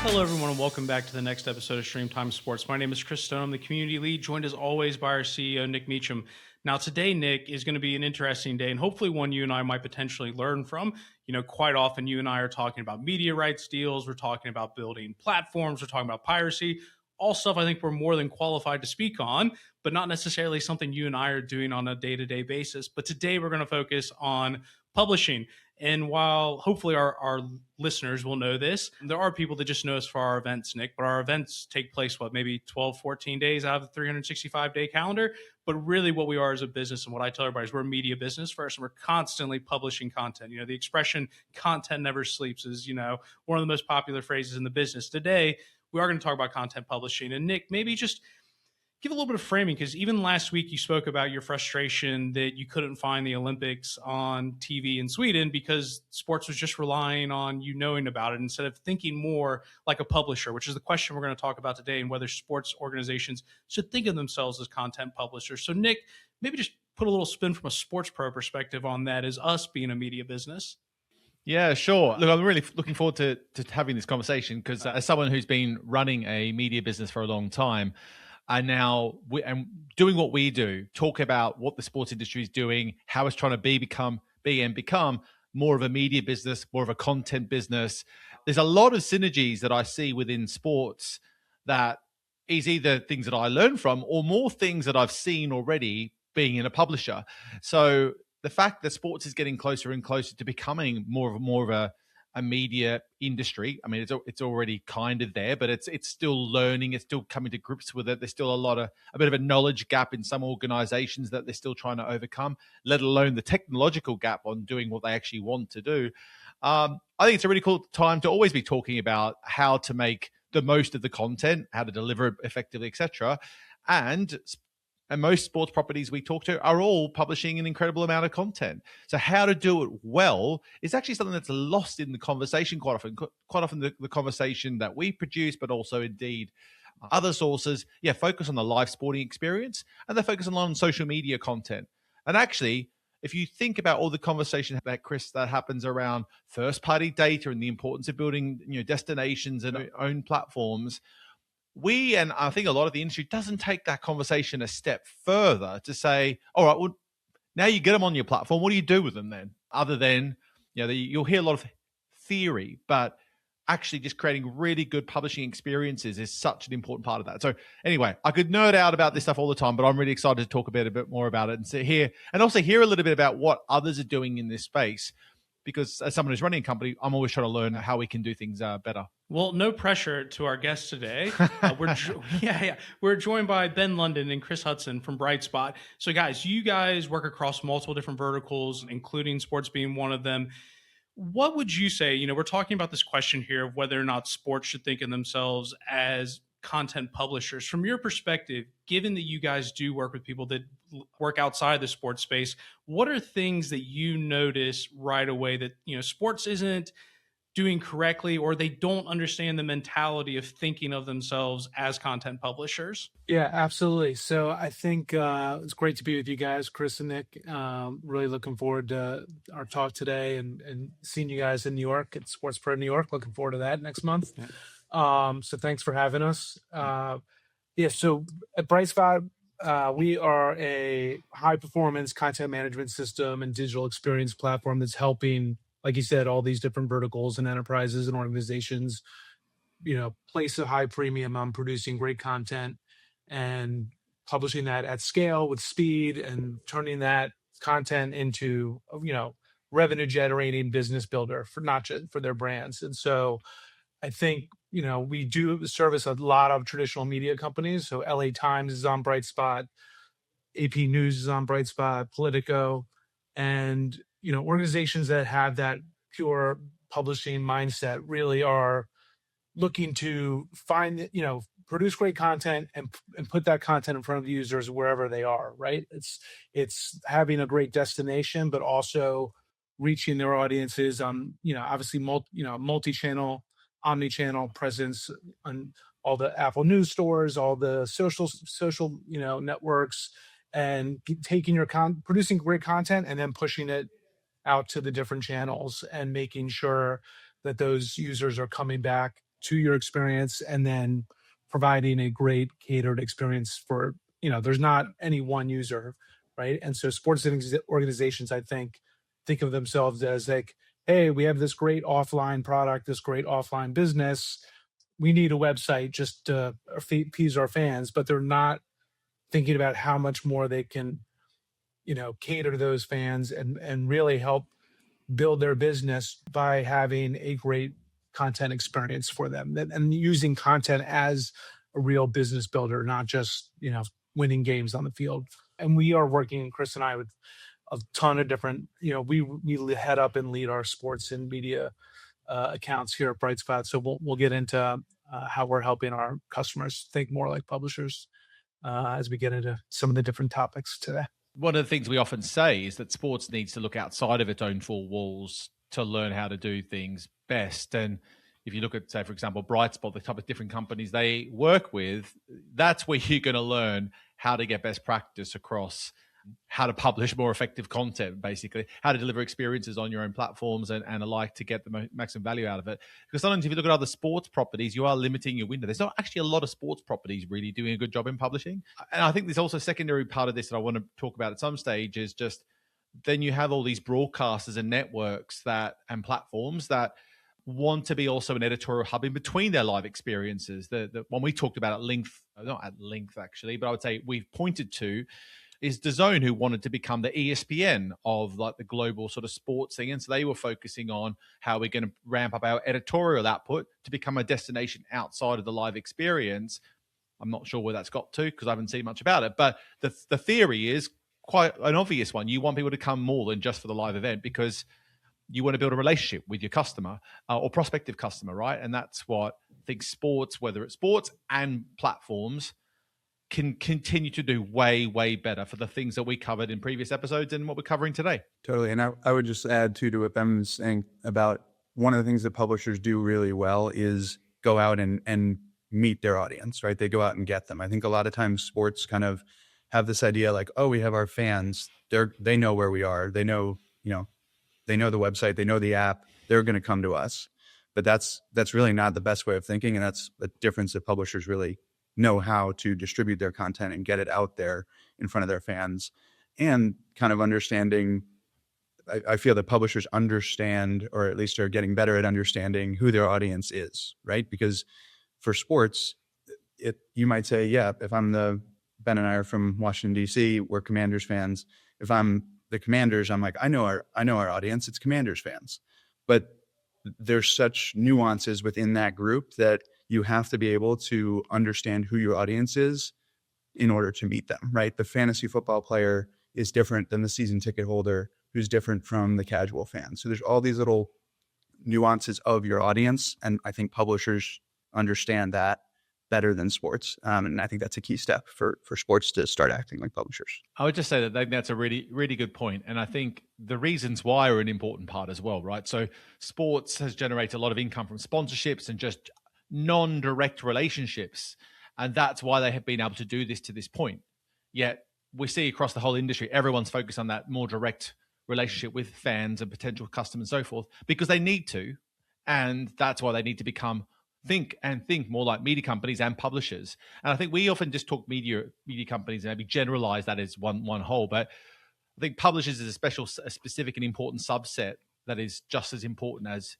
Hello, everyone, and welcome back to the next episode of StreamTime Sports. My name is Chris Stone. I'm the community lead, joined as always by our CEO, Nick Meacham. Now, today, Nick, is going to be an interesting day, and hopefully one you and I might potentially learn from. You know, quite often you and I are talking about media rights deals. We're talking about building platforms. We're talking about piracy. All stuff I think we're more than qualified to speak on, but not necessarily something you and I are doing on a day-to-day basis. But today we're going to focus on publishing. And while hopefully our listeners will know this, there are people that just know us for our events, Nick, but our events take place, maybe 12, 14 days out of the 365-day calendar. But really what we are as a business, and what I tell everybody is we're a media business first, and we're constantly publishing content. You know, the expression content never sleeps is, one of the most popular phrases in the business. Today, we are going to talk about content publishing. And Nick, maybe just give a little bit of framing, because even last week you spoke about your frustration that you couldn't find the Olympics on TV in Sweden because sports was just relying on you knowing about it instead of thinking more like a publisher, which is the question we're going to talk about today, and whether sports organizations should think of themselves as content publishers. So Nick, maybe just put a little spin from a sports pro perspective on that as us being a media business. Yeah, sure. Look, I'm really looking forward to having this conversation, because as someone who's been running a media business for a long time, and now and doing what we do, talk about what the sports industry is doing, how it's trying to become more of a media business, more of a content business. There's a lot of synergies that I see within sports that is either things that I learn from or more things that I've seen already being in a publisher. So the fact that sports is getting closer and closer to becoming more of a media industry. I mean, it's already kind of there, but it's still learning. It's still coming to grips with it. There's still a bit of a knowledge gap in some organizations that they're still trying to overcome, let alone the technological gap on doing what they actually want to do. I think it's a really cool time to always be talking about how to make the most of the content, how to deliver it effectively, etc. And most sports properties we talk to are all publishing an incredible amount of content. So how to do it well is actually something that's lost in the conversation quite often. Quite often the conversation that we produce, but also indeed other sources, focus on the live sporting experience, and they focus a lot on social media content. And actually, if you think about all the conversation that happens around first-party data and the importance of building destinations and own platforms, we, and I think a lot of the industry, doesn't take that conversation a step further to say, all right, well, now you get them on your platform, what do you do with them then? Other than, you'll hear a lot of theory, but actually just creating really good publishing experiences is such an important part of that. So anyway, I could nerd out about this stuff all the time, but I'm really excited to talk a bit more about it and also hear a little bit about what others are doing in this space. Because as someone who's running a company, I'm always trying to learn how we can do things better. Well, no pressure to our guests today. We're joined by Ben London and Chris Hutson from Brightspot. So guys, you guys work across multiple different verticals, including sports being one of them. What would you say, we're talking about this question here of whether or not sports should think of themselves as content publishers. From your perspective, given that you guys do work with people that work outside the sports space, what are things that you notice right away that sports isn't doing correctly, or they don't understand the mentality of thinking of themselves as content publishers? Yeah, absolutely. So I think it's great to be with you guys, Chris and Nick. Really looking forward to our talk today and seeing you guys in New York at Sports Pro New York. Looking forward to that next month. Yeah. So thanks for having us. So at Brightspot, we are a high-performance content management system and digital experience platform that's helping, like you said, all these different verticals and enterprises and organizations, place a high premium on producing great content and publishing that at scale with speed and turning that content into, revenue-generating business builder for not just for their brands. And so I think, we do service a lot of traditional media companies. So LA Times is on Brightspot, AP News is on Brightspot, Politico, and, organizations that have that pure publishing mindset really are looking to find, produce great content and put that content in front of users wherever they are, right? It's having a great destination, but also reaching their audiences on, obviously, multi-channel, omni-channel presence on all the Apple News stores, all the social, networks, and taking producing great content and then pushing it out to the different channels and making sure that those users are coming back to your experience, and then providing a great catered experience for, there's not any one user, right? And so sports organizations, I think of themselves as like, hey, we have this great offline product, this great offline business. We need a website just to appease our fans, but they're not thinking about how much more they can, cater to those fans and really help build their business by having a great content experience for them, and using content as a real business builder, not just, winning games on the field. And we are working, Chris and I, with a ton of different, we head up and lead our sports and media accounts here at Brightspot. So we'll get into how we're helping our customers think more like publishers as we get into some of the different topics today. One of the things we often say is that sports needs to look outside of its own four walls to learn how to do things best. And if you look at, say, for example, Brightspot, the type of different companies they work with, that's where you're going to learn how to get best practice across how to publish more effective content, basically, how to deliver experiences on your own platforms and alike to get the maximum value out of it. Because sometimes if you look at other sports properties, you are limiting your window. There's not actually a lot of sports properties really doing a good job in publishing. And I think there's also a secondary part of this that I want to talk about at some stage is just then you have all these broadcasters and networks and platforms that want to be also an editorial hub in between their live experiences. The one we talked about at length, not at length actually, but I would say we've pointed to is DAZN, who wanted to become the ESPN of like the global sort of sports thing. And so they were focusing on how we're going to ramp up our editorial output to become a destination outside of the live experience. I'm not sure where that's got to because I haven't seen much about it. But the theory is quite an obvious one. You want people to come more than just for the live event because you want to build a relationship with your customer or prospective customer, right? And that's what I think sports, whether it's sports and platforms, can continue to do way, way better for the things that we covered in previous episodes and what we're covering today. Totally. And I would just add too to what Ben was saying about one of the things that publishers do really well is go out and meet their audience, right? They go out and get them. I think a lot of times sports kind of have this idea like, oh, we have our fans. They know where we are. They know, they know the website, they know the app, they're going to come to us. But that's really not the best way of thinking. And that's a difference that publishers really know how to distribute their content and get it out there in front of their fans, and kind of understanding. I feel that publishers understand, or at least are getting better at understanding who their audience is, right? Because for sports, you might say, yeah, if Ben and I are from Washington, D.C., we're Commanders fans. If I'm the Commanders, I'm like, I know our audience, it's Commanders fans. But there's such nuances within that group that you have to be able to understand who your audience is in order to meet them, right? The fantasy football player is different than the season ticket holder, who's different from the casual fan. So there's all these little nuances of your audience. And I think publishers understand that better than sports. And I think that's a key step for sports to start acting like publishers. I would just say that that's a really, really good point. And I think the reasons why are an important part as well, right? So sports has generated a lot of income from sponsorships and just non-direct relationships. And that's why they have been able to do this to this point. Yet we see across the whole industry, everyone's focused on that more direct relationship with fans and potential customers and so forth, because they need to. And that's why they need to think more like media companies and publishers. And I think we often just talk media companies and maybe generalize that as one whole. But I think publishers is a specific and important subset that is just as important as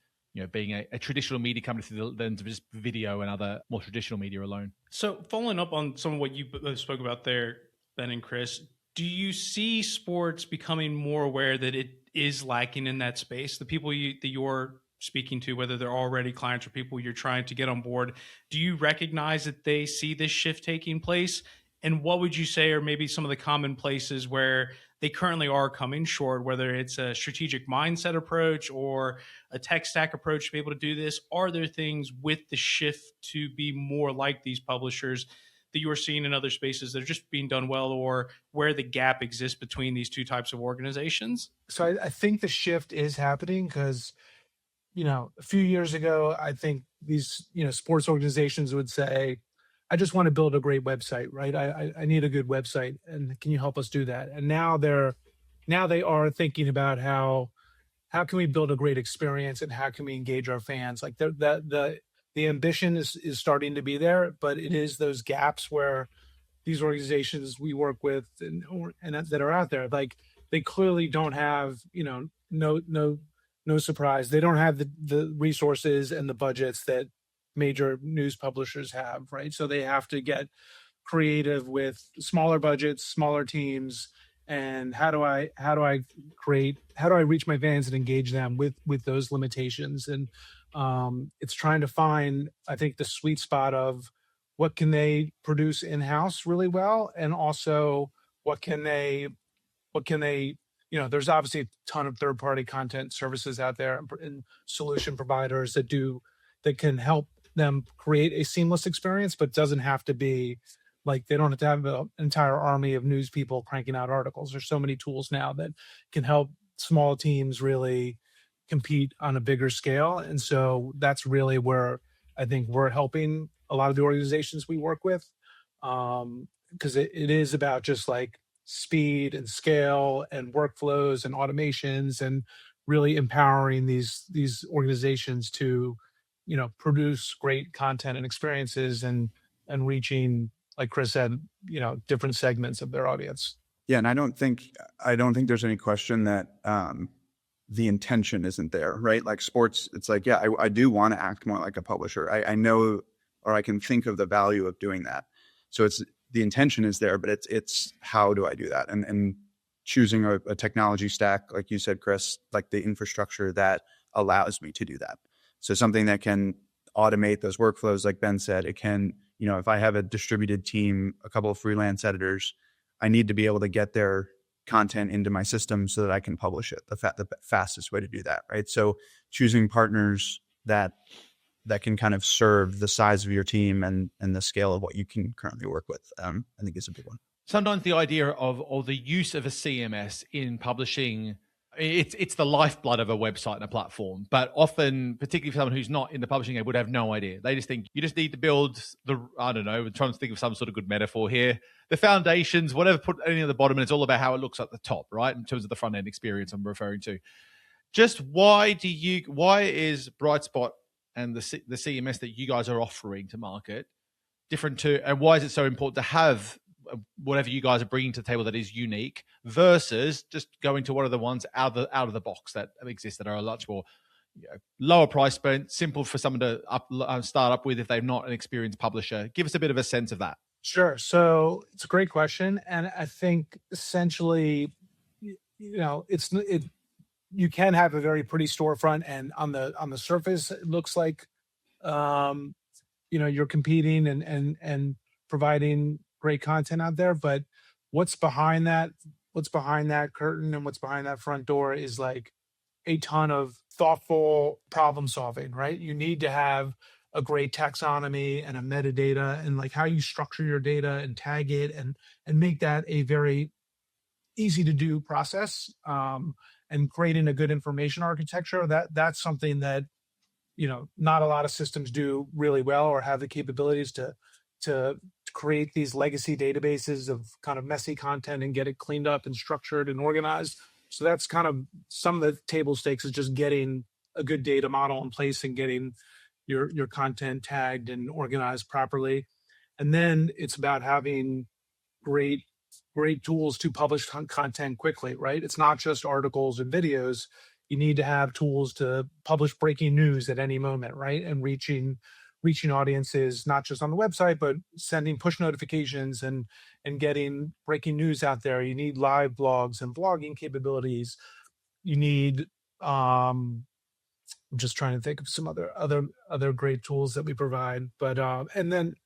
being a traditional media company through the lens of just video and other more traditional media alone. So following up on some of what you spoke about there, Ben and Chris, do you see sports becoming more aware that it is lacking in that space? The people that you're speaking to, whether they're already clients or people you're trying to get on board, do you recognize that they see this shift taking place? And what would you say are maybe some of the common places where they currently are coming short, whether it's a strategic mindset approach or a tech stack approach to be able to do this? Are there things with the shift to be more like these publishers that you are seeing in other spaces that are just being done well, or where the gap exists between these two types of organizations? So I think the shift is happening because, a few years ago, I think these, sports organizations would say, I just want to build a great website, right? I need a good website, and can you help us do that? And now they are thinking about how can we build a great experience and how can we engage our fans? Like the the ambition is starting to be there, but it is those gaps where these organizations we work with and that are out there, like they clearly don't have, no surprise, they don't have the resources and the budgets that major news publishers have, right? So they have to get creative with smaller budgets, smaller teams, and how do I reach my fans and engage them with those limitations? And it's trying to find, I think, the sweet spot of what can they produce in-house really well, and also what can they there's obviously a ton of third-party content services out there and solution providers that can help them create a seamless experience, but doesn't have to be like, they don't have to have an entire army of news people cranking out articles. There's so many tools now that can help small teams really compete on a bigger scale. And so that's really where I think we're helping a lot of the organizations we work with, because it is about just like speed and scale and workflows and automations, and really empowering these organizations to produce great content and experiences, and reaching, like Chris said, different segments of their audience. Yeah, and I don't think there's any question that the intention isn't there, right? Like sports, it's like, yeah, I do want to act more like a publisher. I know, or I can think of the value of doing that. So it's, the intention is there, but it's how do I do that? And choosing a technology stack, like you said, Chris, like the infrastructure that allows me to do that. So something that can automate those workflows, like Ben said, it can, if I have a distributed team, a couple of freelance editors, I need to be able to get their content into my system so that I can publish it. The fastest way to do that, right? So choosing partners that can kind of serve the size of your team and the scale of what you can currently work with, I think is a big one. Sometimes the idea of the use of a CMS in publishing, it's the lifeblood of a website and a platform. But often, particularly for someone who's not in the publishing game, would have no idea. They just think you just need to build I don't know, we're trying to think of some sort of good metaphor here. The foundations, whatever, put anything at the bottom, and it's all about how it looks at the top, right? In terms of the front end experience I'm referring to. Just why is Brightspot and the CMS that you guys are offering to market different to, and why is it so important to have whatever you guys are bringing to the table that is unique versus just going to one of the ones out of the box that exist that are a much more lower price point, simple for someone to start up with if they're not an experienced publisher? Give us a bit of a sense of that. Sure. So it's a great question, and I think essentially, you can have a very pretty storefront, and on the surface, it looks like, you're competing and providing great content out there. But what's behind that curtain and what's behind that front door is like a ton of thoughtful problem solving, right? You need to have a great taxonomy and a metadata, and like how you structure your data and tag it and make that a very easy to do process, and creating a good information architecture. That's something that not a lot of systems do really well, or have the capabilities to create these legacy databases of kind of messy content and get it cleaned up and structured and organized. So that's kind of some of the table stakes, is just getting a good data model in place and getting your content tagged and organized properly. And then it's about having great tools to publish content quickly, right? It's not just articles and videos. You need to have tools to publish breaking news at any moment, right? And reaching audiences, not just on the website, but sending push notifications and getting breaking news out there. You need live blogs and blogging capabilities. You need, I'm just trying to think of some other great tools that we provide. But and then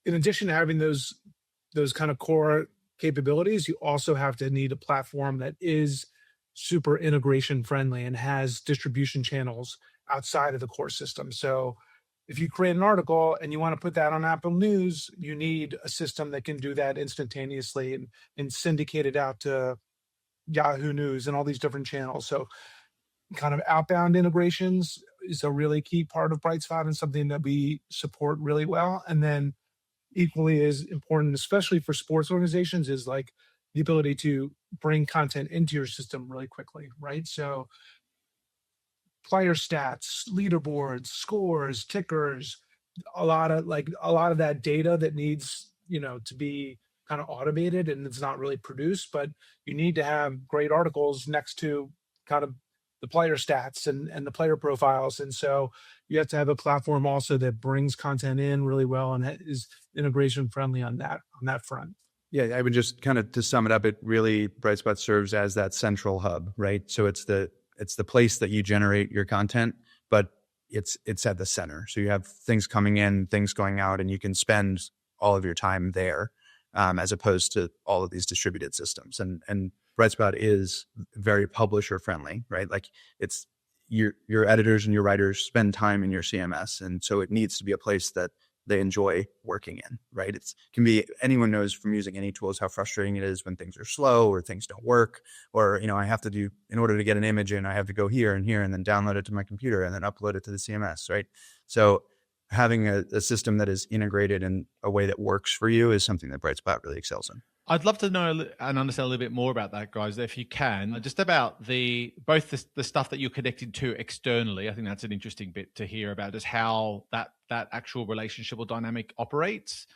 in addition to having those kind of core capabilities, you also have to need a platform that is super integration friendly and has distribution channels outside of the core system. So if you create an article and you want to put that on Apple News, you need a system that can do that instantaneously and syndicate it out to Yahoo News and all these different channels. So kind of outbound integrations is a really key part of Brightspot and something that we support really well. And then equally as important, especially for sports organizations, is like the ability to bring content into your system really quickly, right? So player stats, leaderboards, scores, tickers, a lot of that data that needs, to be kind of automated and it's not really produced, but you need to have great articles next to kind of the player stats and the player profiles. And so you have to have a platform also that brings content in really well and is integration friendly on that front. Yeah, I would just kind of, to sum it up, it really, Brightspot serves as that central hub, right? So it's the place that you generate your content, but it's at the center. So you have things coming in, things going out, and you can spend all of your time there, as opposed to all of these distributed systems. And Brightspot is very publisher friendly, right? Like it's your editors and your writers spend time in your CMS, and so it needs to be a place that they enjoy working in, right? It's can be, anyone knows from using any tools how frustrating it is when things are slow or things don't work, or I have to do, in order to get an image in, I have to go here and here and then download it to my computer and then upload it to the CMS, right? So having a system that is integrated in a way that works for you is something that Brightspot really excels in. I'd love to know and understand a little bit more about that, guys, if you can. Just about both the stuff that you're connected to externally. I think that's an interesting bit to hear about, just how that actual relationship or dynamic operates.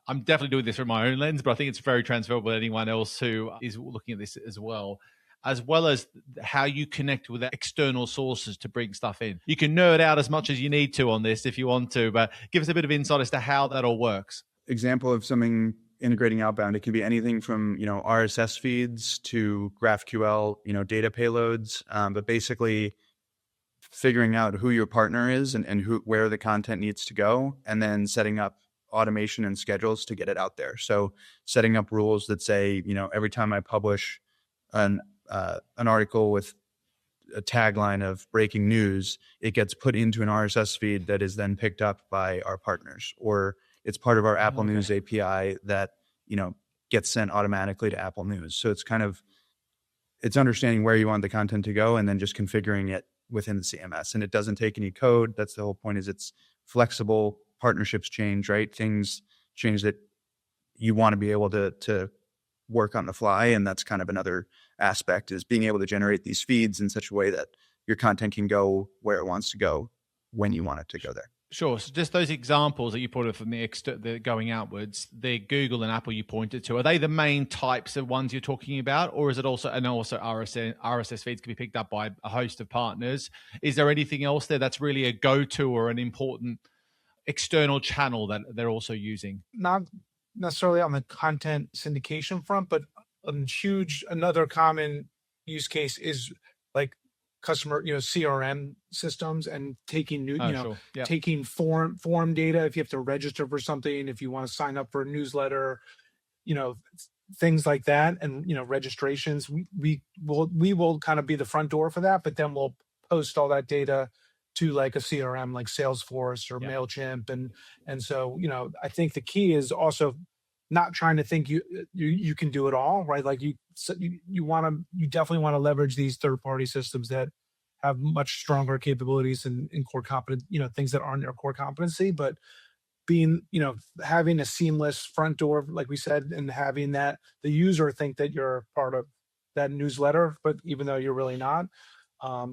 I'm definitely doing this from my own lens, but I think it's very transferable to anyone else who is looking at this as well as how you connect with external sources to bring stuff in. You can nerd out as much as you need to on this if you want to, but give us a bit of insight as to how that all works. Example of something integrating outbound, it could be anything from RSS feeds to GraphQL data payloads, but basically figuring out who your partner is and where the content needs to go, and then setting up automation and schedules to get it out there. So setting up rules that say every time I publish an article with a tagline of breaking news, it gets put into an RSS feed that is then picked up by our partners, or it's part of our Apple News API that, gets sent automatically to Apple News. So it's understanding where you want the content to go and then just configuring it within the CMS. And it doesn't take any code. That's the whole point, is it's flexible. Partnerships change, right? Things change that you want to be able to work on the fly. And that's kind of another aspect, is being able to generate these feeds in such a way that your content can go where it wants to go when you want it to go there. Sure. So just those examples that you put from the going outwards, the Google and Apple you pointed to, are they the main types of ones you're talking about, or is it also RSS feeds can be picked up by a host of partners? Is there anything else there that's really a go-to or an important external channel that they're also using? Not necessarily on the content syndication front, but another common use case is like customer, CRM systems, and taking taking form data. If you have to register for something, if you want to sign up for a newsletter, things like that, and registrations, we will kind of be the front door for that, but then we'll post all that data to like a CRM like Salesforce or MailChimp, and so I think the key is also not trying to think you can do it all, right? Like you definitely want to leverage these third-party systems that have much stronger capabilities in core competence, things that aren't their core competency, but being, having a seamless front door, like we said, and having that the user think that you're part of that newsletter, but even though you're really not.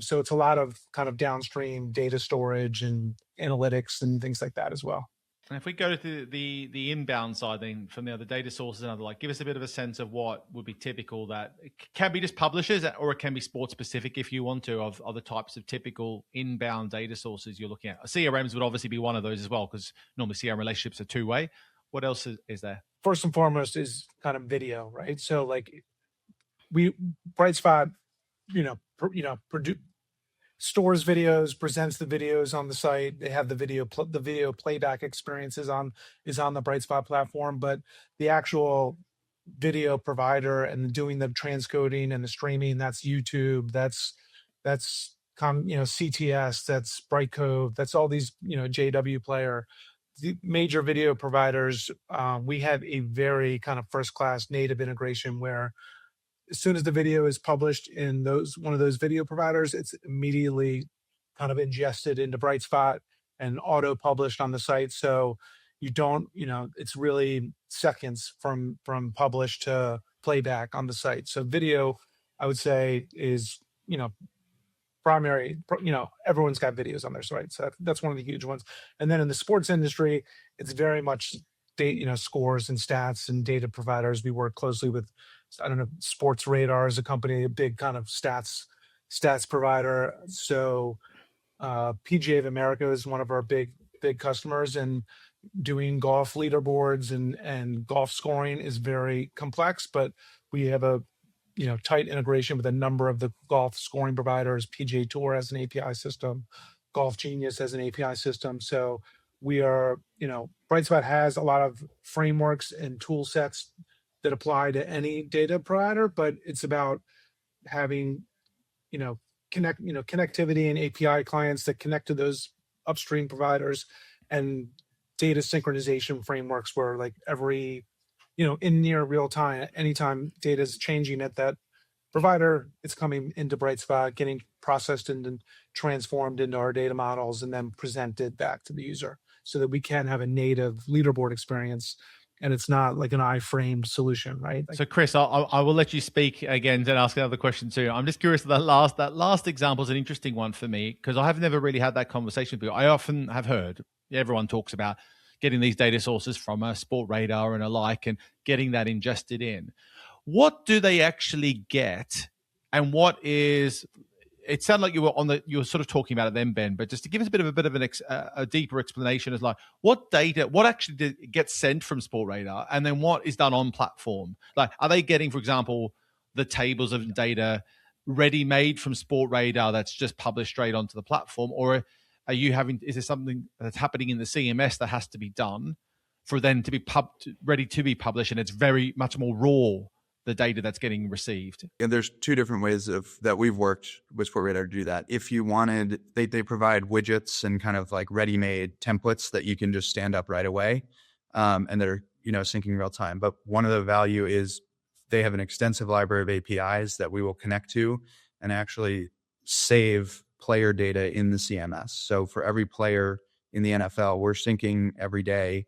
So it's a lot of kind of downstream data storage and analytics and things like that as well. And if we go to the inbound side, then from the other data sources and other, give us a bit of a sense of what would be typical. That it can be just publishers, or it can be sport specific if you want to, of other types of typical inbound data sources you're looking at. CRMs would obviously be one of those as well, because normally CRM relationships are two-way. What else is there? First and foremost is kind of video, right? So like Brightspot, stores videos, presents the videos on the site. They have the video playback experience is on the Brightspot platform, but the actual video provider and doing the transcoding and the streaming, that's YouTube, that's CTS, that's Brightcove, that's all these JW Player, the major video providers. We have a very kind of first class native integration where as soon as the video is published in one of those video providers, it's immediately kind of ingested into Brightspot and auto published on the site. So you don't, it's really seconds from publish to playback on the site. So video, I would say, is, primary, everyone's got videos on their site. So that's one of the huge ones. And then in the sports industry, it's very much scores and stats and data providers. We work closely with, Sports Radar is a company, a big kind of stats provider. So PGA of America is one of our big customers, and doing golf leaderboards and golf scoring is very complex, but we have a tight integration with a number of the golf scoring providers. PGA Tour has an API system, Golf Genius has an API system. So we are, Brightspot has a lot of frameworks and tool sets that apply to any data provider, but it's about having, connectivity and API clients that connect to those upstream providers, and data synchronization frameworks where like every, in near real time, anytime data is changing at that provider, it's coming into Brightspot, getting processed and transformed into our data models, and then presented back to the user so that we can have a native leaderboard experience. And it's not like an iframed solution, right? So, Chris, I will let you speak again and ask another question too. I'm just curious, that last example is an interesting one for me, because I have never really had that conversation with people. I often have heard everyone talks about getting these data sources from a Sport Radar and alike, and getting that ingested in. What do they actually get, and what is? It sounded like you were sort of talking about it then, Ben, but just to give us a bit of a deeper explanation as like what actually gets sent from Sport Radar, and then what is done on platform. Like, are they getting, for example, the tables of data ready-made from Sport Radar that's just published straight onto the platform, or is there something that's happening in the CMS that has to be done for then to be ready to be published, and it's very much more raw, the data that's getting received? And there's two different ways that we've worked with Sport Radar to do that. If you wanted, they provide widgets and kind of like ready-made templates that you can just stand up right away, and they're syncing real time. But one of the value is they have an extensive library of APIs that we will connect to and actually save player data in the CMS. So for every player in the NFL, we're syncing every day,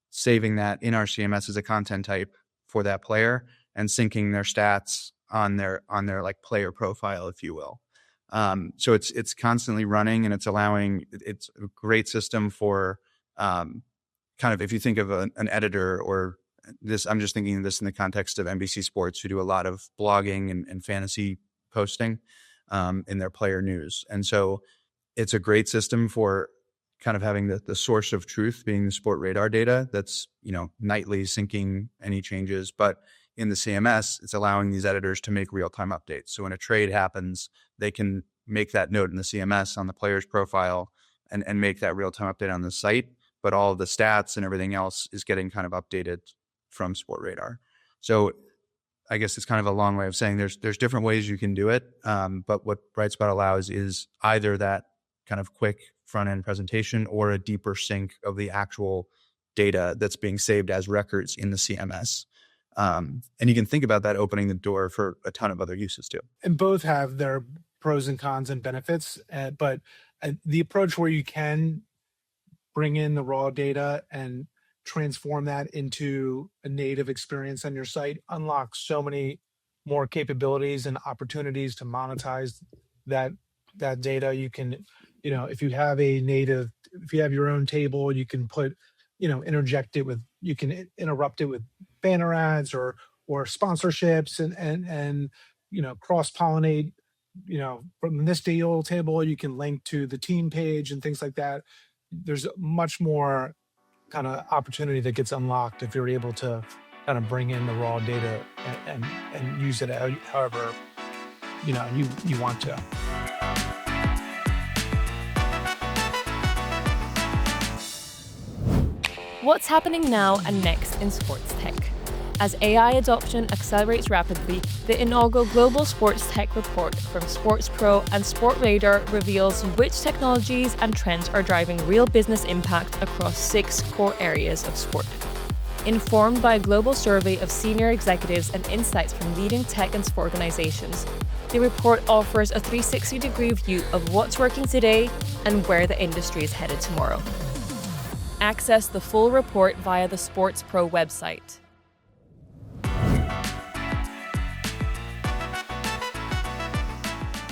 saving that in our CMS as a content type for that player, and syncing their stats on their like player profile, if you will. So it's constantly running, and it's a great system for kind of, if you think of an editor or this, I'm just thinking of this in the context of NBC Sports, who do a lot of blogging and fantasy posting in their player news. And so it's a great system for kind of having the source of truth being the Sport Radar data that's, nightly syncing any changes. But in the CMS, it's allowing these editors to make real-time updates. So when a trade happens, they can make that note in the CMS on the player's profile and make that real-time update on the site. But all of the stats and everything else is getting kind of updated from Sport Radar. So I guess it's kind of a long way of saying there's different ways you can do it. But what Brightspot allows is either that kind of quick front-end presentation or a deeper sync of the actual data that's being saved as records in the CMS. And you can think about that opening the door for a ton of other uses too. And both have their pros and cons and benefits. But the approach where you can bring in the raw data and transform that into a native experience on your site unlocks so many more capabilities and opportunities to monetize that data. You can, if you have your own table, you can put, you can interrupt it with banner ads or sponsorships and cross-pollinate, from this deal table, you can link to the team page and things like that. There's much more kind of opportunity that gets unlocked if you're able to kind of bring in the raw data and use it however, you want to. What's happening now and next in sports tech? As AI adoption accelerates rapidly, the inaugural Global Sports Tech Report from Sports Pro and Sport Radar reveals which technologies and trends are driving real business impact across 6 core areas of sport. Informed by a global survey of senior executives and insights from leading tech and sport organizations, the report offers a 360-degree view of what's working today and where the industry is headed tomorrow. Access the full report via the Sports Pro website.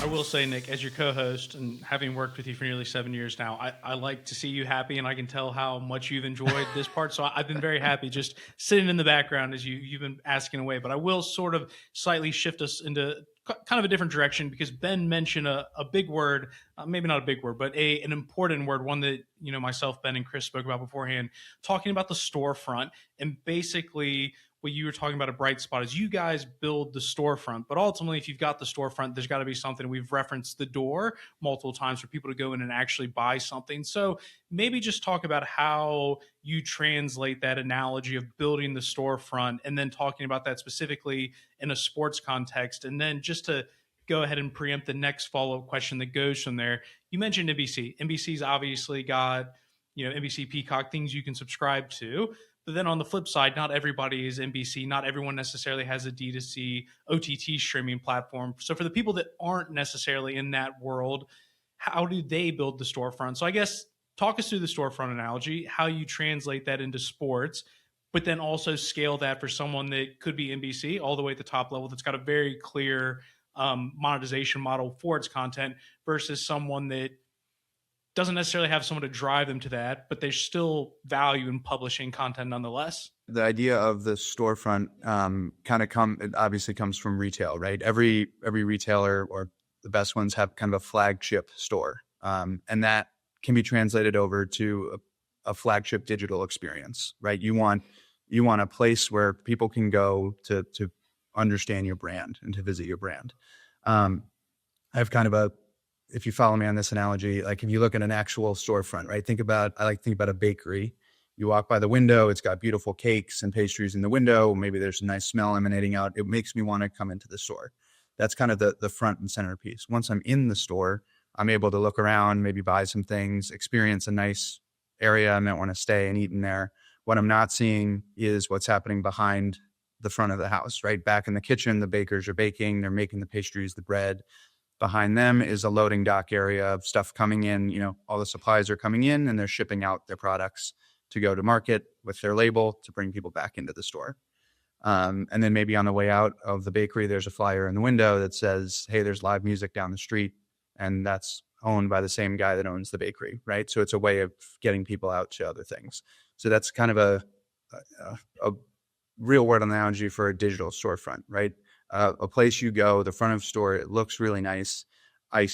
All I will say, Nick, as your co-host and having worked with you for nearly 7 years now, I like to see you happy, and I can tell how much you've enjoyed this part. So I've been very happy just sitting in the background as you've been asking away. But I will sort of slightly shift us into kind of a different direction, because Ben mentioned a big word, maybe not a big word, but an important word, one that myself, Ben, and Chris spoke about beforehand, talking about the storefront. And basically what you were talking about at Brightspot is you guys build the storefront, but ultimately if you've got the storefront, there's got to be something. We've referenced the door multiple times for people to go in and actually buy something. So maybe just talk about how you translate that analogy of building the storefront, and then talking about that specifically in a sports context. And then just to go ahead and preempt the next follow-up question that goes from there, you mentioned NBC. NBC's obviously got NBC Peacock, things you can subscribe to. But then on the flip side, not everybody is NBC. Not everyone necessarily has a D2C OTT streaming platform. So for the people that aren't necessarily in that world, how do they build the storefront? So I guess talk us through the storefront analogy, how you translate that into sports, but then also scale that for someone that could be NBC all the way at the top level that's got a very clear monetization model for its content, versus someone that doesn't necessarily have someone to drive them to that, but there's still value in publishing content nonetheless. The idea of the storefront it obviously comes from retail, right? Every retailer, or the best ones, have kind of a flagship store, and that can be translated over to a flagship digital experience, right? You want a place where people can go to understand your brand and to visit your brand. I have kind of if you follow me on this analogy, like if you look at an actual storefront, right? I like to think about a bakery. You walk by the window, it's got beautiful cakes and pastries in the window. Maybe there's a nice smell emanating out. It makes me want to come into the store. That's kind of the front and center piece. Once I'm in the store, I'm able to look around, maybe buy some things, experience a nice area. I might want to stay and eat in there. What I'm not seeing is what's happening behind the front of the house, right? Back in the kitchen, the bakers are baking, they're making the pastries, the bread. Behind them is a loading dock area of stuff coming in. All the supplies are coming in and they're shipping out their products to go to market with their label to bring people back into the store. And then maybe on the way out of the bakery, there's a flyer in the window that says, hey, there's live music down the street. And that's owned by the same guy that owns the bakery, right? So it's a way of getting people out to other things. So that's kind of a real world analogy for a digital storefront, right? A place you go, the front of store, it looks really nice. I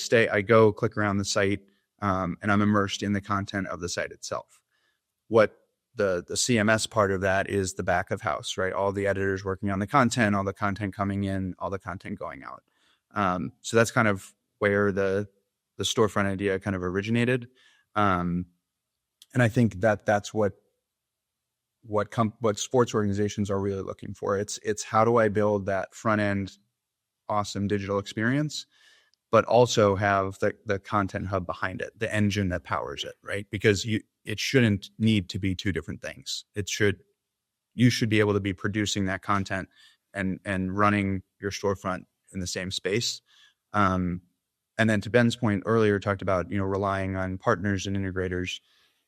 go click around the site, and I'm immersed in the content of the site itself. What the CMS part of that is the back of house, right? All the editors working on the content, all the content coming in, all the content going out. So that's kind of where the storefront idea kind of originated. And I think that's what sports organizations are really looking for. It's how do I build that front end awesome digital experience, but also have the content hub behind it, the engine that powers it, right? Because it shouldn't need to be two different things. You should be able to be producing that content and running your storefront in the same space. And then to Ben's point earlier, talked about relying on partners and integrators,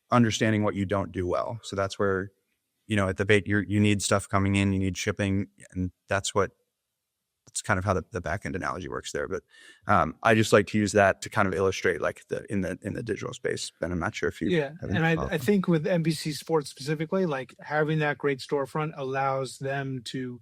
understanding what you don't do well. So that's where at the bait, you need stuff coming in, you need shipping, and that's kind of how the back end analogy works there. But I just like to use that to kind of illustrate like in the digital space. Ben, I'm not sure if you have any I think with NBC Sports specifically, like having that great storefront allows them to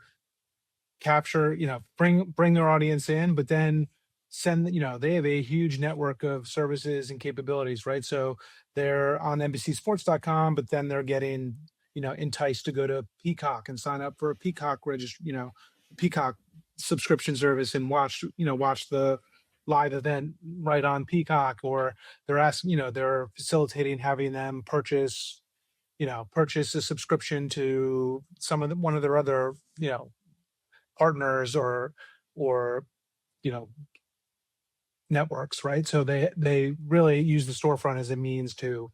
capture, bring their audience in, but then send, they have a huge network of services and capabilities, right? So they're on NBCSports.com, but then they're getting enticed to go to Peacock and sign up for a Peacock Peacock subscription service and watch the live event right on Peacock, or they're asking, they're facilitating having them purchase a subscription to one of their other, partners or networks, right? So they really use the storefront as a means to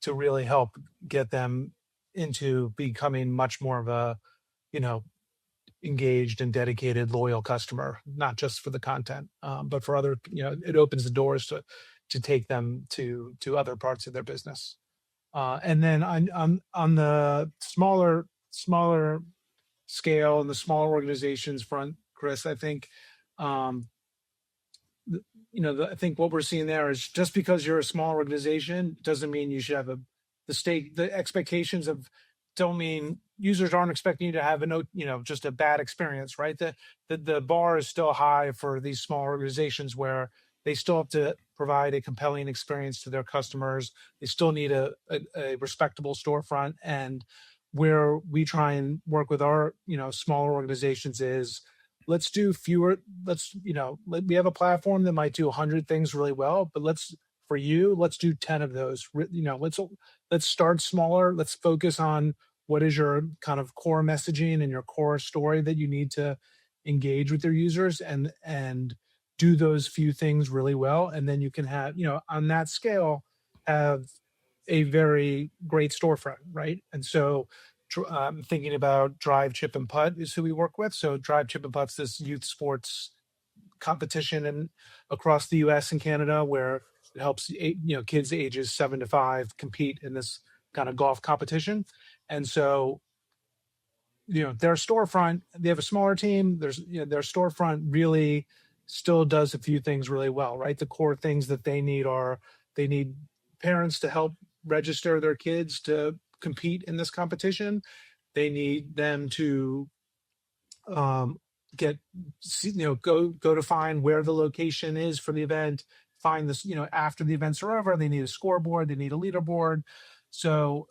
really help get them into becoming much more of a, engaged and dedicated, loyal customer, not just for the content, but for other, it opens the doors to take them to other parts of their business. And then on the smaller scale and the smaller organizations front, Chris, I think I think what we're seeing there is just because you're a small organization doesn't mean you should have the expectations of don't mean users aren't expecting you to have just a bad experience, right? The bar is still high for these small organizations where they still have to provide a compelling experience to their customers. They still need a respectable storefront. And where we try and work with our, smaller organizations is let's do fewer, we have a platform that might do 100 things really well, but let's do 10 of those. Let's start smaller. Let's focus on what is your kind of core messaging and your core story that you need to engage with your users and do those few things really well. And then you can have, on that scale, have a very great storefront, right? And so I'm thinking about Drive, Chip, and Putt is who we work with. So Drive, Chip, and Putt's this youth sports competition across the U.S. and Canada where it helps kids ages 7 to 5 compete in this kind of golf competition. And so their storefront, they have a smaller team. Their storefront really still does a few things really well, right? The core things that they need they need parents to help register their kids to compete in this competition. They need them to go to find where the location is for the event, find this, after the events are over, they need a scoreboard, they need a leaderboard. So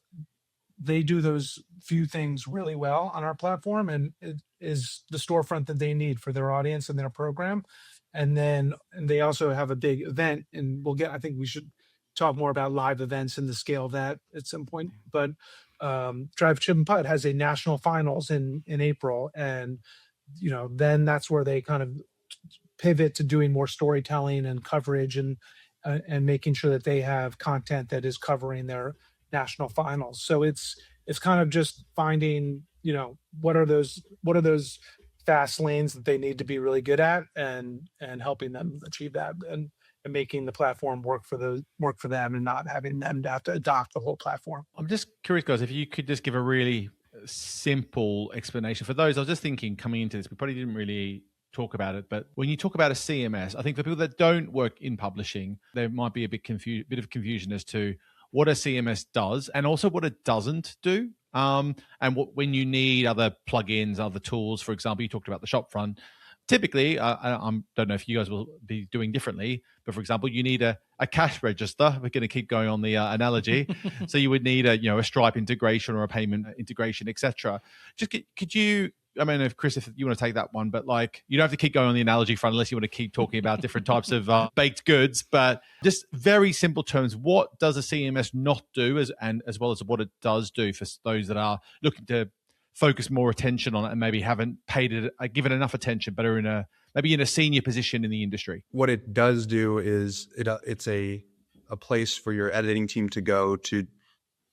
they do those few things really well on our platform, and it is the storefront that they need for their audience and their program. And they also have a big event, and I think we should talk more about live events and the scale of that at some point. But Drive, Chip, and Putt has a national finals in April, and then that's where they kind of pivot to doing more storytelling and coverage and making sure that they have content that is covering their national finals. So it's kind of just finding, what are those fast lanes that they need to be really good at and helping them achieve that and making the platform work for them and not having them to have to adopt the whole platform. I'm just curious, guys, if you could just give a really simple explanation for those. I was just thinking coming into this, we probably didn't really talk about it, but when you talk about a CMS, I think for people that don't work in publishing, there might be a bit of confusion as to what a CMS does and also what it doesn't do. And when you need other plugins, other tools, for example, you talked about the shopfront. Typically, I don't know if you guys will be doing differently, but for example, you need a cash register. We're going to keep going on the analogy. So you would need a Stripe integration or a payment integration, etc. Just could you? I mean, if Chris, if you want to take that one, but you don't have to keep going on the analogy front unless you want to keep talking about different types of baked goods. But just very simple terms, what does a CMS not do, as well as what it does do for those that are looking to focus more attention on it and maybe haven't given enough attention, but are maybe in a senior position in the industry? What it does do is it's a place for your editing team to go to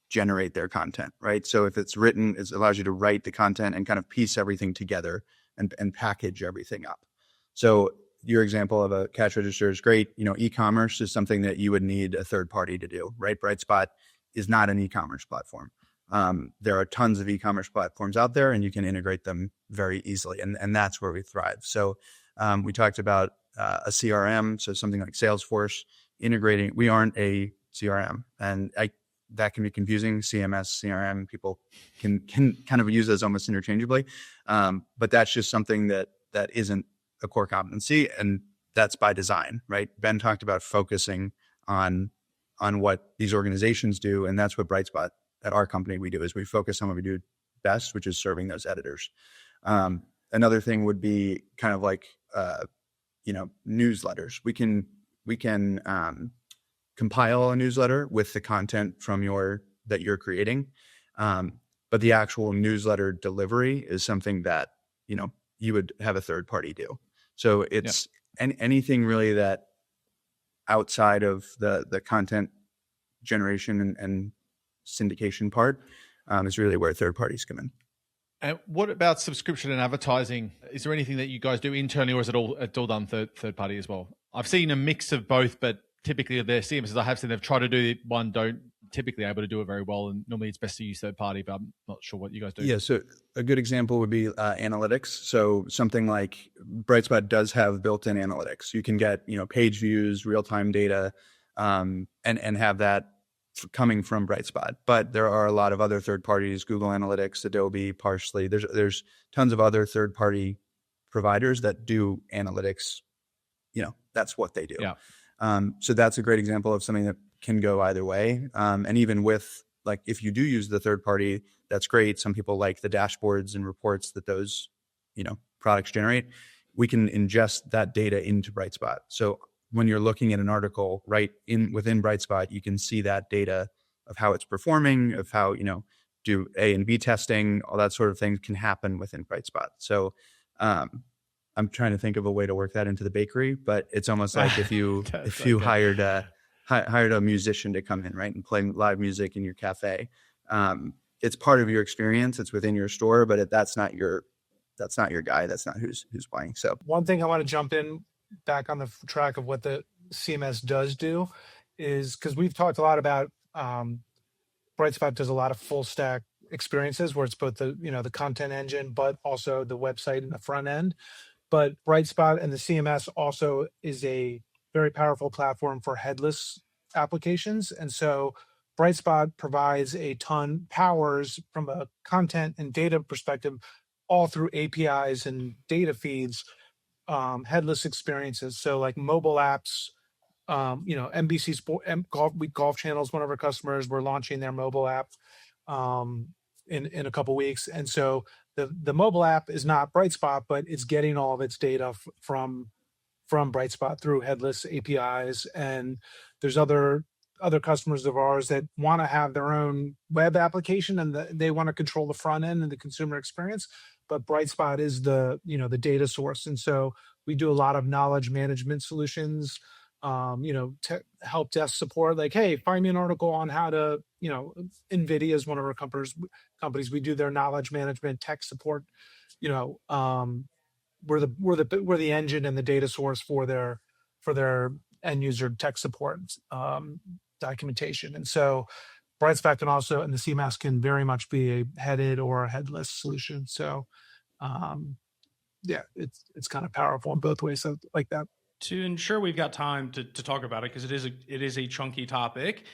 generate their content, right? So if it's written, it allows you to write the content and kind of piece everything together and package everything up. So your example of a cash register is great. E-commerce is something that you would need a third party to do, right? Brightspot is not an e-commerce platform. There are tons of e-commerce platforms out there and you can integrate them very easily. And that's where we thrive. So we talked about a CRM, so something like Salesforce integrating. We aren't a CRM, and that can be confusing. CMS, CRM, people can kind of use those almost interchangeably. But that's just something that isn't a core competency, and that's by design, right? Ben talked about focusing on what these organizations do, and that's what Brightspot at our company we do, is we focus on what we do best, which is serving those editors. Another thing would be kind of like newsletters. We can compile a newsletter with the content that you're creating. But the actual newsletter delivery is something that, you would have a third party do. So it's anything really that outside of the content generation and syndication part is really where third parties come in. And what about subscription and advertising? Is there anything that you guys do internally, or is it all done third party as well? I've seen a mix of both, but typically the CMSs I have seen, they've tried to do one, don't typically able to do it very well, and normally it's best to use third party, but I'm not sure what you guys do. Yeah, so a good example would be analytics. So something like Brightspot does have built-in analytics. You can get page views, real-time data, and have that coming from Brightspot. But there are a lot of other third parties, Google Analytics, Adobe, Parsley. There's tons of other third-party providers that do analytics. That's what they do. Yeah. So that's a great example of something that can go either way. And even with, like, if you do use the third party, that's great. Some people like the dashboards and reports that those, products generate. We can ingest that data into Brightspot. So when you're looking at an article within Brightspot, you can see that data of how it's performing, of how, do A and B testing, all that sort of thing can happen within Brightspot. So I'm trying to think of a way to work that into the bakery, but it's almost like if you hired a musician to come in, right, and play live music in your cafe. It's part of your experience. It's within your store, but that's not your guy. That's not who's playing. So one thing I want to jump in back on the track of what the CMS does do is, because we've talked a lot about Brightspot does a lot of full stack experiences where it's both the content engine, but also the website and the front end. But Brightspot and the CMS also is a very powerful platform for headless applications. And so Brightspot provides powers from a content and data perspective, all through APIs and data feeds, headless experiences. So like mobile apps, NBC Sport, Golf Channel is one of our customers. We're launching their mobile app in a couple weeks. And so the mobile app is not Brightspot, but it's getting all of its data from Brightspot through headless APIs. And there's other customers of ours that want to have their own web application, and they want to control the front end and the consumer experience. But Brightspot is the data source. And so we do a lot of knowledge management solutions, help desk support, like, hey, find me an article on how to, NVIDIA is one of our companies. We do their knowledge management tech support. We're the engine and the data source for their end user tech support documentation. And so Brightspot can also, and the CMS can very much be a headed or a headless solution. So it's kind of powerful in both ways. So like that. To ensure we've got time to talk about it, because it is a chunky topic.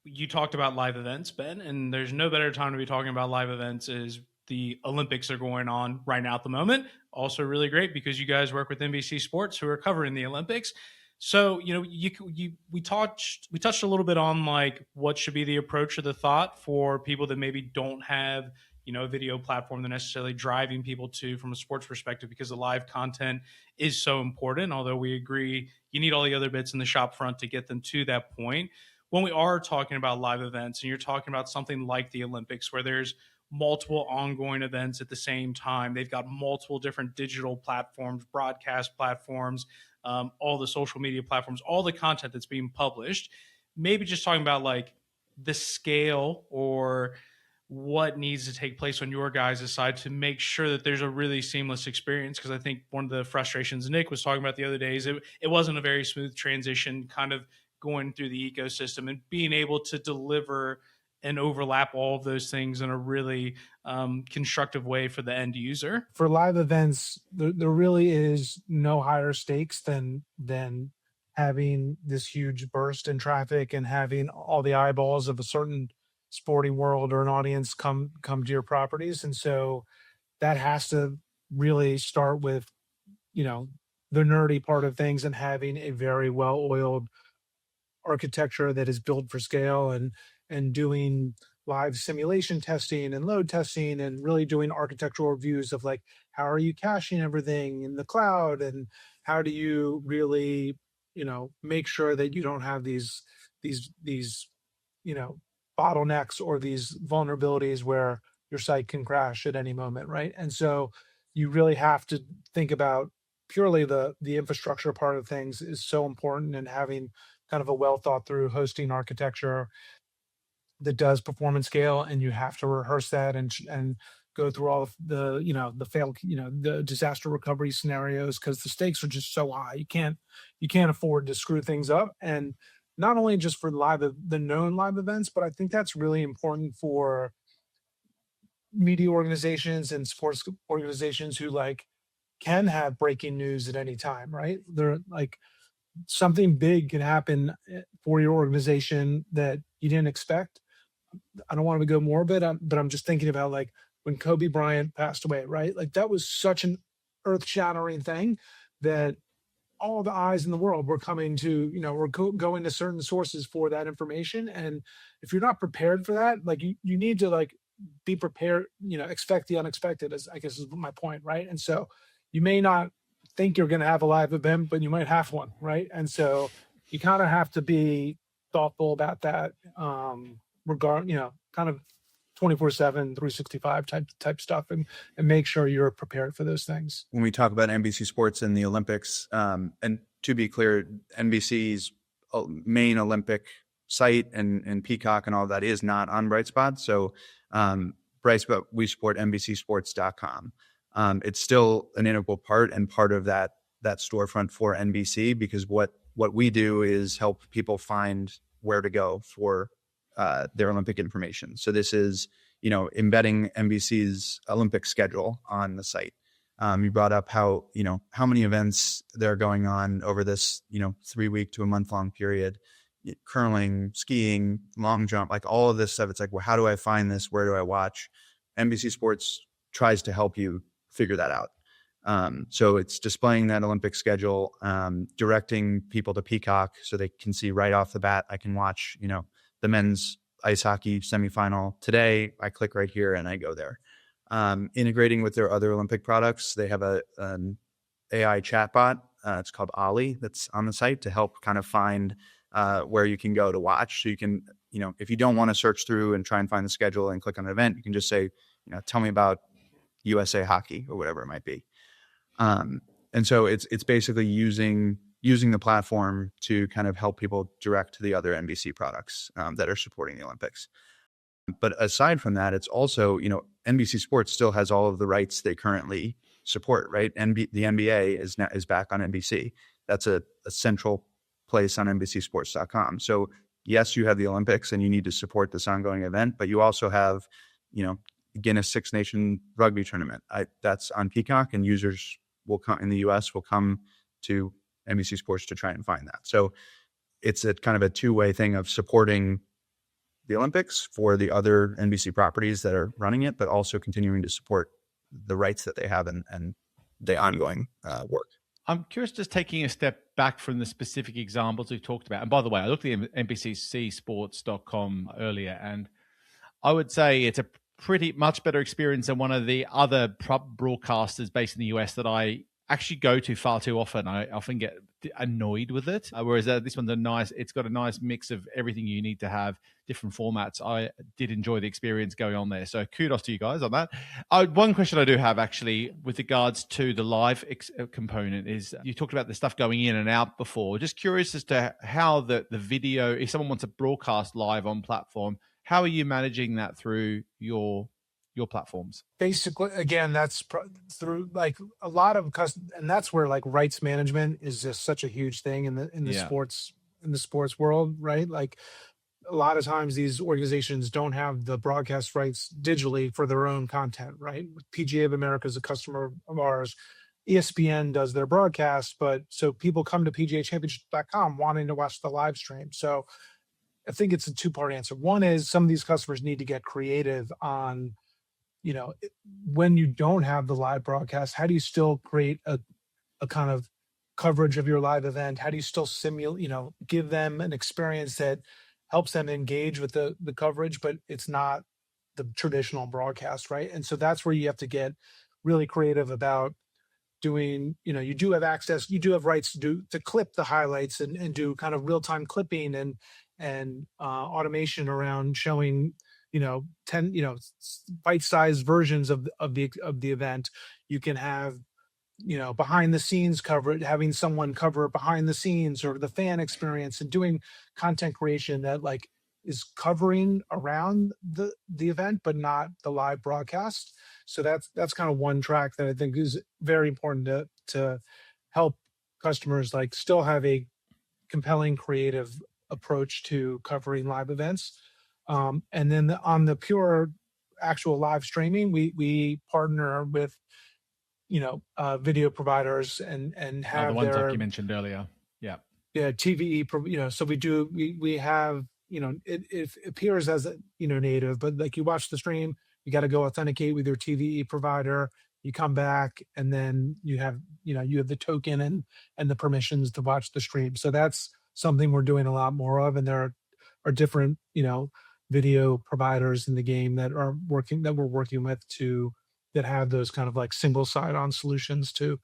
You talked about live events, Ben, and there's no better time to be talking about live events as the Olympics are going on right now at the moment. Also really great because you guys work with NBC Sports, who are covering the Olympics. So, we touched a little bit on like what should be the approach or the thought for people that maybe don't have, a video platform they're necessarily driving people to from a sports perspective, because the live content is so important. Although we agree you need all the other bits in the shop front to get them to that point. When we are talking about live events and you're talking about something like the Olympics, where there's multiple ongoing events at the same time, they've got multiple different digital platforms, broadcast platforms, all the social media platforms, all the content that's being published, maybe just talking about like the scale or what needs to take place on your guys' side to make sure that there's a really seamless experience. Because I think one of the frustrations Nick was talking about the other day is it wasn't a very smooth transition kind of going through the ecosystem, and being able to deliver and overlap all of those things in a really constructive way for the end user. For live events, there really is no higher stakes than having this huge burst in traffic and having all the eyeballs of a certain sporting world or an audience come to your properties. And so that has to really start with, the nerdy part of things and having a very well-oiled architecture that is built for scale, and doing live simulation testing and load testing, and really doing architectural reviews of like, how are you caching everything in the cloud, and how do you really, make sure that you don't have these bottlenecks or these vulnerabilities where your site can crash at any moment, right? And so you really have to think about purely the infrastructure part of things is so important, and having kind of a well thought through hosting architecture that does performance scale, and you have to rehearse that and go through all of the the disaster recovery scenarios, because the stakes are just so high. You can't afford to screw things up. And not only just for the known live events, but I think that's really important for media organizations and sports organizations who like can have breaking news at any time, right? They're like something big can happen for your organization that you didn't expect. I don't want to go morbid, but I'm just thinking about like when Kobe Bryant passed away, right? Like that was such an earth-shattering thing that all the eyes in the world were coming to, we're going to certain sources for that information. And if you're not prepared for that, like you need to like be prepared, expect the unexpected, as I guess is my point, right? And so you may not think you're going to have a live event, but you might have one, right? And so you kind of have to be thoughtful about that, kind of 24/7, 365 type stuff, and make sure you're prepared for those things. When we talk about NBC Sports and the Olympics, and to be clear, NBC's main Olympic site and Peacock and all that is not on Brightspot. So Brightspot, we support NBCsports.com. It's still an integral part and part of that storefront for NBC, because what we do is help people find where to go for their Olympic information. So this is, embedding NBC's Olympic schedule on the site. You brought up how many events there are going on over this, 3 week to a month long period, curling, skiing, long jump, like all of this stuff. It's like, well, how do I find this? Where do I watch? NBC Sports tries to help you figure that out. So it's displaying that Olympic schedule, directing people to Peacock so they can see right off the bat. I can watch, the men's ice hockey semifinal today. I click right here and I go there. Integrating with their other Olympic products, they have an AI chatbot. It's called Ollie, that's on the site to help kind of find where you can go to watch. So you can, if you don't want to search through and try and find the schedule and click on an event, you can just say, tell me about USA hockey or whatever it might be. And so it's basically using the platform to kind of help people direct to the other NBC products that are supporting the Olympics. But aside from that, it's also, NBC Sports still has all of the rights they currently support, right? The NBA is back on NBC. That's a central place on NBCsports.com. So yes, you have the Olympics and you need to support this ongoing event, but you also have, Guinness Six Nation rugby tournament. That's on Peacock, and users will come in the US will come to NBC Sports to try and find that. So it's a kind of a two-way thing of supporting the Olympics for the other NBC properties that are running it, but also continuing to support the rights that they have and the ongoing work. I'm curious, just taking a step back from the specific examples we've talked about. And by the way, I looked at NBCsports.com earlier, and I would say it's a pretty much better experience than one of the other broadcasters based in the US that I actually go to far too often. I often get annoyed with it, whereas this one's it's got a nice mix of everything you need to have, different formats. I did enjoy the experience going on there, so kudos to you guys on that. One question I do have actually with regards to the live component is, you talked about the stuff going in and out before. Just curious as to how the video, if someone wants to broadcast live on platform, how are you managing that through your platforms? Basically, again, that's through like a lot of and that's where like rights management is just such a huge thing in the sports world, right? Like a lot of times these organizations don't have the broadcast rights digitally for their own content, right? PGA of America is a customer of ours. ESPN does their broadcast, but so people come to PGAchampionship.com wanting to watch the live stream. So I think it's a two-part answer. One is some of these customers need to get creative on, when you don't have the live broadcast, how do you still create a kind of coverage of your live event? How do you still simulate, give them an experience that helps them engage with the coverage, but it's not the traditional broadcast, right? And so that's where you have to get really creative about doing, you do have access, you do have rights to clip the highlights and do kind of real-time clipping and automation around showing 10 bite-sized versions of the event. You can have behind the scenes cover, having someone cover behind the scenes or the fan experience, and doing content creation that like is covering around the event but not the live broadcast. So that's kind of one track that I think is very important to help customers like still have a compelling creative approach to covering live events. And then on the pure actual live streaming, we partner with video providers and The have ones like their you mentioned earlier. Yeah. TVE. So we have it appears as native, but like you watch the stream, you got to go authenticate with your TVE provider. You come back, and then you have the token and the permissions to watch the stream. So that's something we're doing a lot more of, and there are different video providers in the game that we're working with that have those kind of like single sign-on solutions to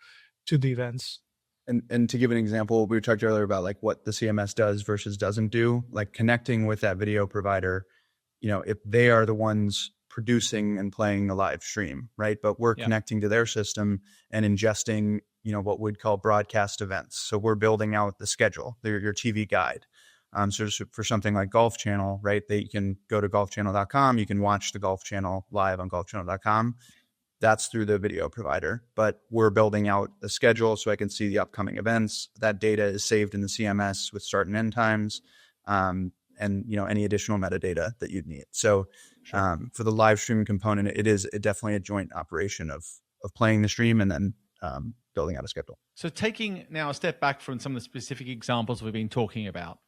the events. And to give an example, we talked earlier about like what the CMS does versus doesn't do, like connecting with that video provider, if they are the ones producing and playing the live stream, right? But we're connecting to their system and ingesting, what we'd call broadcast events. So we're building out the schedule, your TV guide. So for something like Golf Channel, right? You can go to golfchannel.com. You can watch the Golf Channel live on golfchannel.com. That's through the video provider, but we're building out the schedule so I can see the upcoming events. That data is saved in the CMS with start and end times, and any additional metadata that you'd need. So for the live streaming component, it is definitely a joint operation of playing the stream and then building out a schedule. So taking now a step back from some of the specific examples we've been talking about,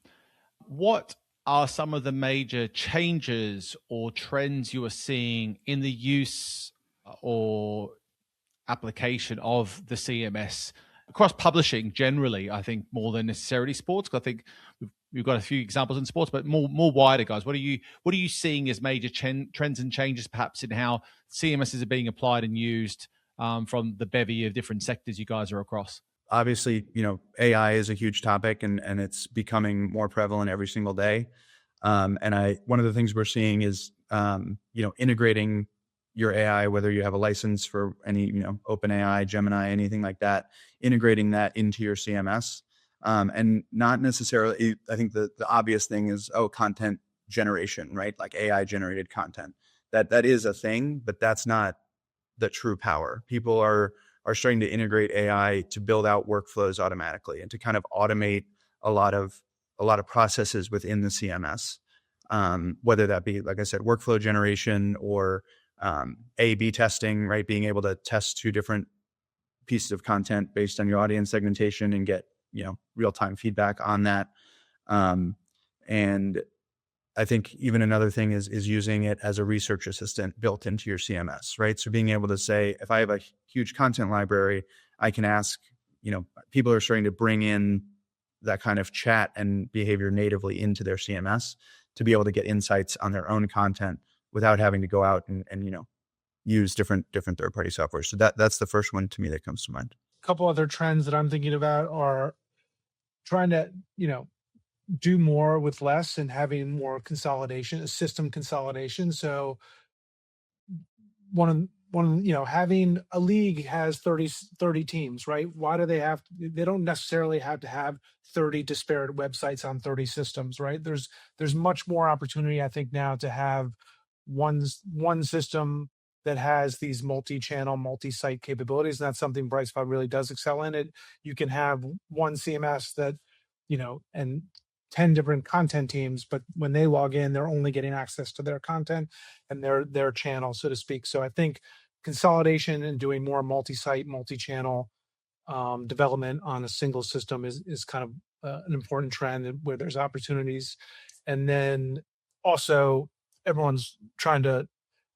what are some of the major changes or trends you are seeing in the use or application of the CMS across publishing generally? I think more than necessarily sports, because I think we've got a few examples in sports, but more wider, guys. What are you seeing as major trends and changes, perhaps in how CMSs are being applied and used from the bevy of different sectors you guys are across? Obviously, AI is a huge topic and it's becoming more prevalent every single day. And one of the things we're seeing is, integrating your AI, whether you have a license for any, OpenAI, Gemini, anything like that, integrating that into your CMS. And not necessarily, I think the obvious thing is, content generation, right? Like AI generated content. That is a thing, but that's not the true power. People are starting to integrate AI to build out workflows automatically and to kind of automate a lot of processes within the CMS. Whether that be, like I said, workflow generation or A/B testing, right? Being able to test two different pieces of content based on your audience segmentation and get, real-time feedback on that. And I think even another thing is using it as a research assistant built into your CMS, right? So being able to say, if I have a huge content library, I can ask, people are starting to bring in that kind of chat and behavior natively into their CMS to be able to get insights on their own content without having to go out and use different third-party software. So that's the first one to me that comes to mind. A couple other trends that I'm thinking about are trying to, do more with less and having more consolidation, system consolidation. So having a league has 30 teams, right? Why do they don't necessarily have to have 30 disparate websites on 30 systems, right? There's much more opportunity, I think, now to have one system that has these multi-channel, multi-site capabilities. And that's something Brightspot really does excel in. It. You can have one CMS that, and 10 different content teams, but when they log in, they're only getting access to their content and their channel, so to speak. So I think consolidation and doing more multi-site, multi-channel development on a single system is kind of an important trend where there's opportunities. And then also everyone's trying to,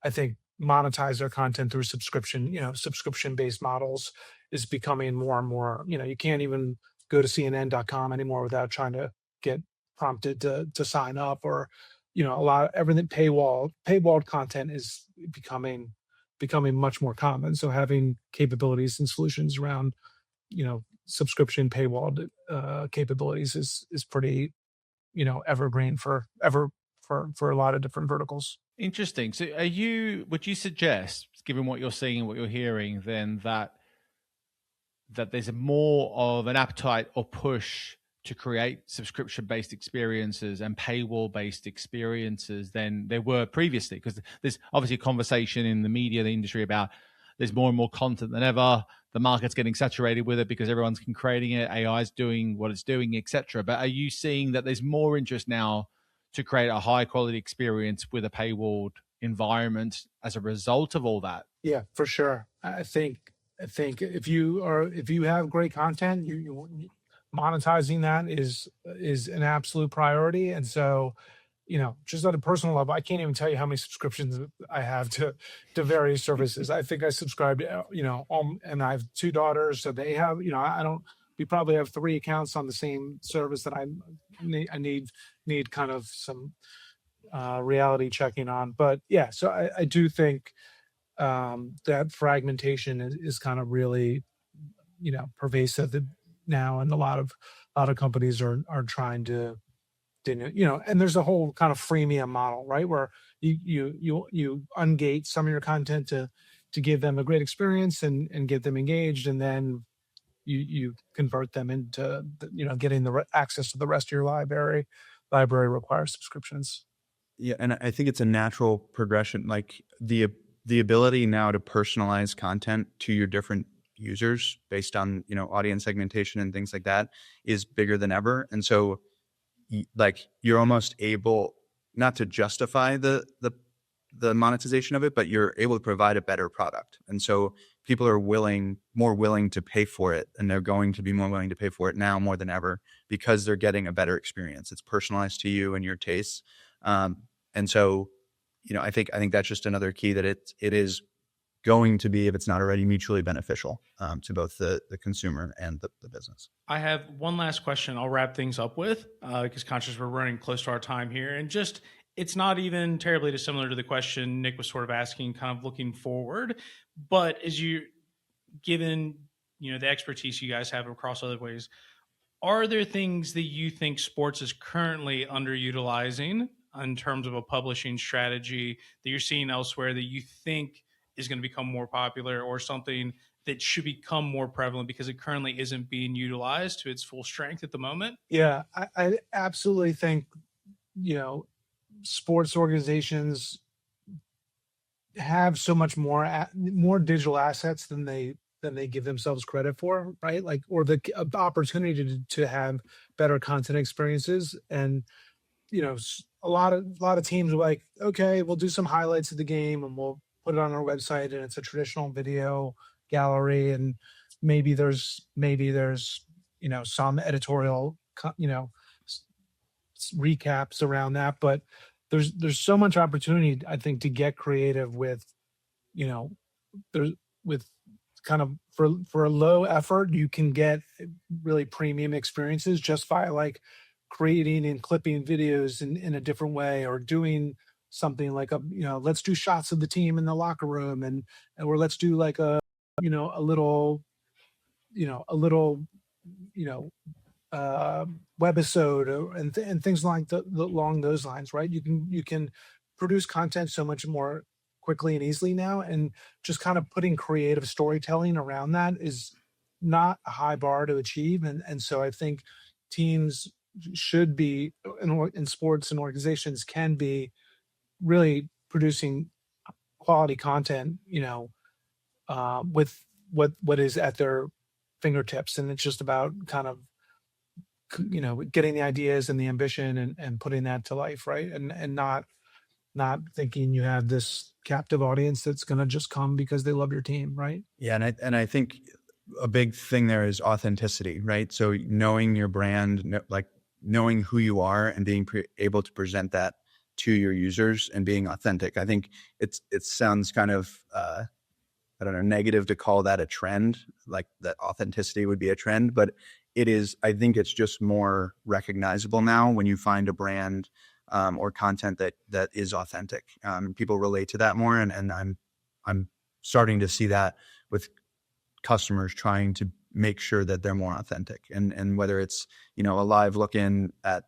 I think, monetize their content through subscription-based models is becoming more and more, you can't even go to CNN.com anymore without trying to get prompted to sign up, or everything paywalled content is becoming much more common. So having capabilities and solutions around subscription paywalled capabilities is pretty evergreen for a lot of different verticals. Interesting. So would you suggest, given what you're seeing and what you're hearing, then that there's more of an appetite or push to create subscription-based experiences and paywall-based experiences than there were previously? Because there's obviously a conversation in the media, the industry, about there's more and more content than ever. The market's getting saturated with it because everyone's creating it. AI is doing what it's doing, etc. But are you seeing that there's more interest now to create a high quality experience with a paywalled environment as a result of all that? Yeah, for sure. I think if you have great content, monetizing that is an absolute priority. And so, just at a personal level, I can't even tell you how many subscriptions I have to various services. I think I subscribe to, and I have two daughters, so they have, I don't. We probably have 3 accounts on the same service that I need kind of some reality checking on. But yeah, so I do think that fragmentation is kind of really, pervasive now, and a lot of companies are trying to, and there's a whole kind of freemium model, right, where you ungate some of your content to give them a great experience and get them engaged, and then you convert them into getting the access to the rest of your library. Library requires subscriptions. Yeah, and I think it's a natural progression. Like the ability now to personalize content to your different users based on audience segmentation and things like that is bigger than ever. And so like you're almost able not to justify the monetization of it, but you're able to provide a better product. And so people are more willing to pay for it, and they're going to be more willing to pay for it now more than ever because they're getting a better experience. It's personalized to you and your tastes. And so, I think that's just another key that it is going to be, if it's not already, mutually beneficial to both the consumer and the business. I have one last question I'll wrap things up with because conscious we're running close to our time here. And just, it's not even terribly dissimilar to the question Nick was sort of asking, kind of looking forward. But as you, given, the expertise you guys have across other ways, are there things that you think sports is currently underutilizing in terms of a publishing strategy that you're seeing elsewhere that you think is going to become more popular, or something that should become more prevalent because it currently isn't being utilized to its full strength at the moment? Yeah, I absolutely think, sports organizations have so much more digital assets than they give themselves credit for, right? Like, or the opportunity to have better content experiences. And a lot of teams are like, okay, we'll do some highlights of the game and we'll put it on our website, and it's a traditional video gallery, and maybe there's some editorial recaps around that, but there's so much opportunity, I think, to get creative with kind of for a low effort. You can get really premium experiences just by like creating and clipping videos in a different way, or doing something like let's do shots of the team in the locker room, or let's do like a little webisode, and things like along those lines, right? You can produce content so much more quickly and easily now, and just kind of putting creative storytelling around that is not a high bar to achieve. And so I think teams should be, in sports, and organizations can be really producing quality content, with what is at their fingertips. And it's just about kind of, getting the ideas and the ambition and putting that to life, right? And not thinking you have this captive audience that's going to just come because they love your team, right? Yeah, and I think a big thing there is authenticity, right? So knowing your brand, like knowing who you are, and being able to present that to your users and being authentic. I think it sounds kind of I don't know, negative to call that a trend, like that authenticity would be a trend, but it is. I think it's just more recognizable now when you find a brand or content that is authentic. People relate to that more, and I'm starting to see that with customers trying to make sure that they're more authentic, and whether it's a live look in at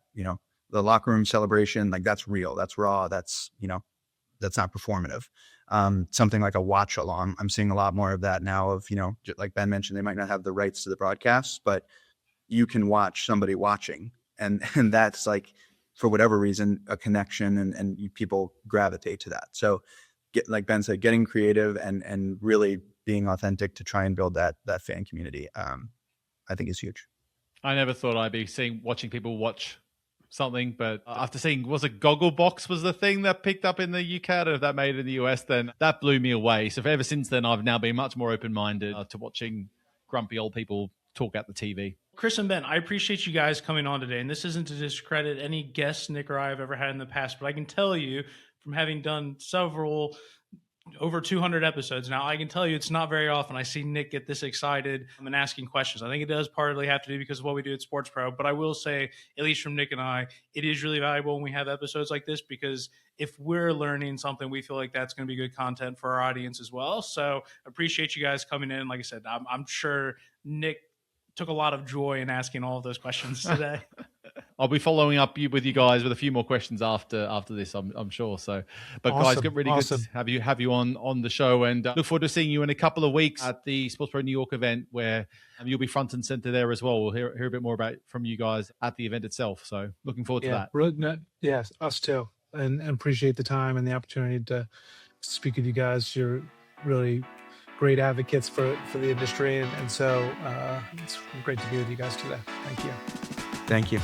the locker room celebration, like that's real, that's raw, that's that's not performative. Something like a watch along, I'm seeing a lot more of that now. Of like Ben mentioned, they might not have the rights to the broadcasts, but you can watch somebody watching, and that's like, for whatever reason, a connection, and people gravitate to that. So like Ben said, getting creative and really being authentic to try and build that fan community, I think is huge. I never thought I'd be watching people watch something, but after seeing, was it Gogglebox was the thing that picked up in the UK? I don't know if that made it in the US, then that blew me away. So ever since then, I've now been much more open-minded to watching grumpy old people talk at the TV. Chris and Ben, I appreciate you guys coming on today. And this isn't to discredit any guests Nick or I have ever had in the past, but I can tell you from having done several over 200 episodes now, I can tell you it's not very often I see Nick get this excited and asking questions. I think it does partly have to do because of what we do at Sports Pro, but I will say, at least from Nick and I, it is really valuable when we have episodes like this, because if we're learning something, we feel like that's going to be good content for our audience as well. So appreciate you guys coming in. Like I said, I'm sure Nick took a lot of joy in asking all of those questions today. I'll be following up with you guys with a few more questions after this, I'm sure. So, but Awesome. guys, really good to have you on the show, and look forward to seeing you in a couple of weeks at the Sports Pro New York event, where you'll be front and center there as well. We'll hear a bit more from you guys at the event itself. So, looking forward to that. Yes, us too, and appreciate the time and the opportunity to speak with you guys. You're really great advocates for the industry, and so it's great to be with you guys today. Thank you. Thank you.